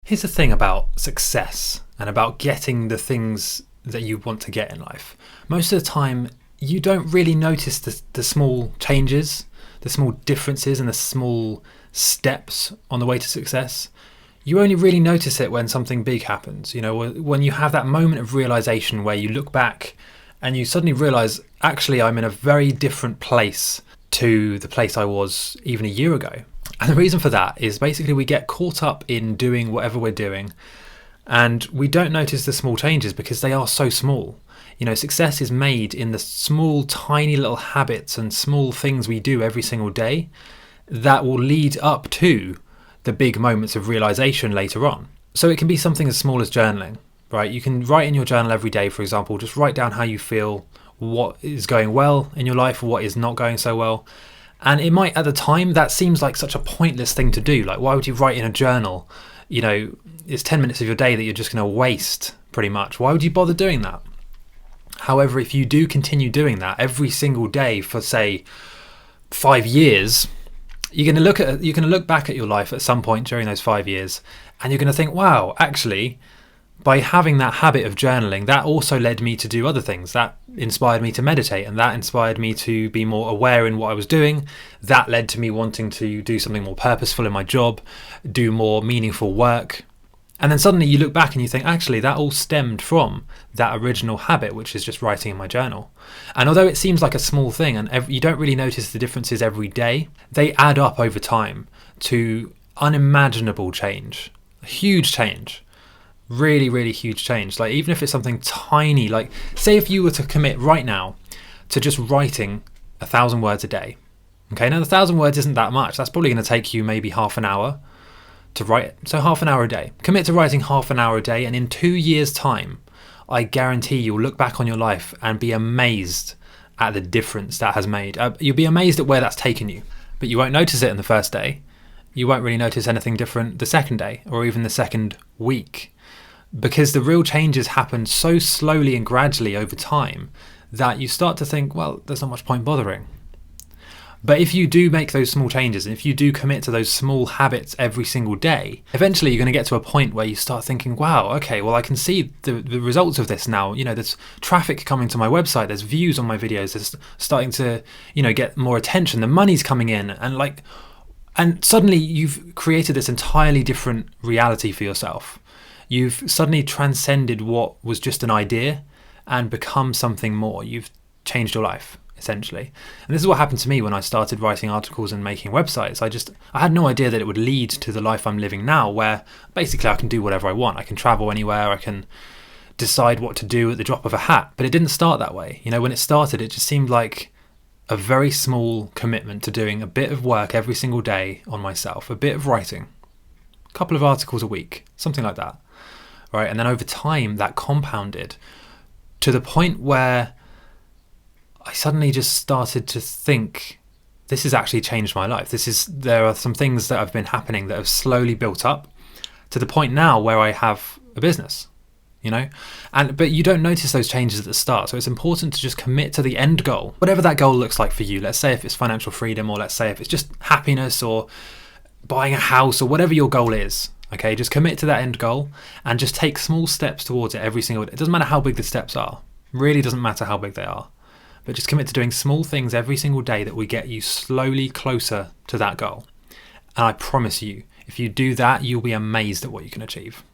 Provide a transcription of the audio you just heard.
Here's the thing about success and about getting the things that you want to get in life. Most of the time, you don't really notice the small changes, the small differences and the small steps on the way to success. You only really notice it when something big happens. You know, when you have that moment of realization where you look back and you suddenly realize, actually, I'm in a very different place to the place I was even a year ago. And the reason for that is basically we get caught up in doing whatever we're doing and we don't notice the small changes because they are so small. You know, success is made in the small, tiny little habits and small things we do every single day that will lead up to the big moments of realization later on. So it can be something as small as journaling, right? You can write in your journal every day, for example, just write down how you feel, what is going well in your life, what is not going so well. And it might, at the time, that seems like such a pointless thing to do. Like, why would you write in a journal? You know, it's 10 minutes of your day that you're just going to waste, pretty much. Why would you bother doing that? However, if you do continue doing that every single day for, say, 5 years, you're going to look back at your life at some point during those 5 years, and you're going to think, wow, actually, by having that habit of journaling, that also led me to do other things. That inspired me to meditate, and that inspired me to be more aware in what I was doing. That led to me wanting to do something more purposeful in my job, do more meaningful work. And then suddenly you look back and you think, actually, that all stemmed from that original habit, which is just writing in my journal. And although it seems like a small thing and you don't really notice the differences every day, they add up over time to unimaginable change, a huge change. Really, really huge change. Like, even if it's something tiny, like say if you were to commit right now to just writing 1,000 words a day. Okay, now 1,000 words isn't that much. That's probably going to take you maybe half an hour to write it. So half an hour a day. Commit to writing half an hour a day, and in 2 years' time, I guarantee you'll look back on your life and be amazed at the difference that has made. You'll be amazed at where that's taken you, but you won't notice it in the first day. You won't really notice anything different the second day or even the second week, because the real changes happen so slowly and gradually over time that you start to think, well, there's not much point bothering. But if you do make those small changes, and if you do commit to those small habits every single day, eventually you're going to get to a point where you start thinking, wow, okay, well, I can see the results of this now. You know, there's traffic coming to my website, there's views on my videos, there's starting to, you know, get more attention, the money's coming in, and suddenly you've created this entirely different reality for yourself. You've suddenly transcended what was just an idea and become something more. You've changed your life, essentially. And this is what happened to me when I started writing articles and making websites. I had no idea that it would lead to the life I'm living now, where basically I can do whatever I want. I can travel anywhere. I can decide what to do at the drop of a hat. But it didn't start that way. You know, when it started, it just seemed like a very small commitment to doing a bit of work every single day on myself, a bit of writing, a couple of articles a week, something like that. Right, and then over time that compounded to the point where I suddenly just started to think, this has actually changed my life. There are some things that have been happening that have slowly built up to the point now where I have a business, you know, but you don't notice those changes at the start. So it's important to just commit to the end goal, whatever that goal looks like for you. Let's say if it's financial freedom, or let's say if it's just happiness or buying a house, or whatever your goal is. Okay, just commit to that end goal and just take small steps towards it every single day. It doesn't matter how big the steps are. Really doesn't matter how big they are. But just commit to doing small things every single day that will get you slowly closer to that goal. And I promise you, if you do that, you'll be amazed at what you can achieve.